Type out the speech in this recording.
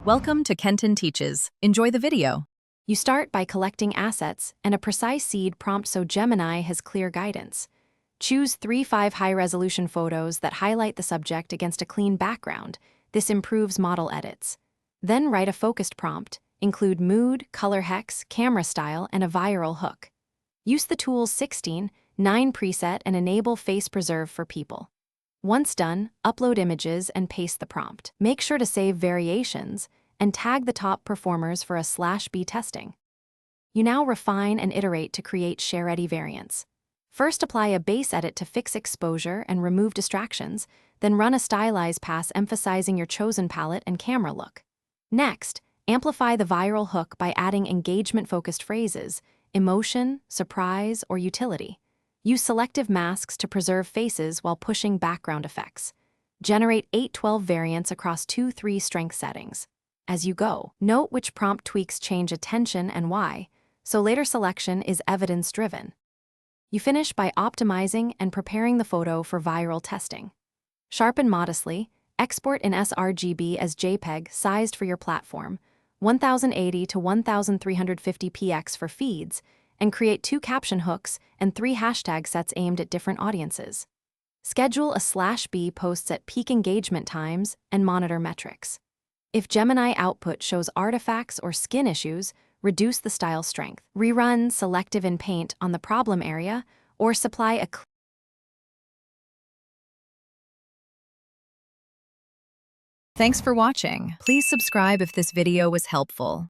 Welcome to Kenton Teaches. Enjoy the video. You start by collecting assets and a precise seed prompt so Gemini has clear guidance. Choose 3-5 high-resolution photos that highlight the subject against a clean background. This improves model edits. Then write a focused prompt. Include mood, color hex, camera style, and a viral hook. Use the tool's 16:9 preset and enable Face Preserve for people. Once done, upload images and paste the prompt. Make sure to save variations and tag the top performers for a /B testing. You now refine and iterate to create share-ready variants. First, apply a base edit to fix exposure and remove distractions, then run a stylize pass emphasizing your chosen palette and camera look. Next, amplify the viral hook by adding engagement-focused phrases, emotion, surprise, or utility. Use selective masks to preserve faces while pushing background effects. Generate 8/12 variants across 2-3 strength settings. As you go, note which prompt tweaks change attention and why, so later selection is evidence-driven. You finish by optimizing and preparing the photo for viral testing. Sharpen modestly, export in sRGB as JPEG sized for your platform, 1080 to 1350 px for feeds, and create 2 caption hooks and 3 hashtag sets aimed at different audiences. Schedule a /B posts at peak engagement times and monitor metrics. If Gemini output shows artifacts or skin issues, reduce the style strength. Rerun selective in Paint on the problem area or supply a Thanks for watching. Please subscribe if this video was helpful.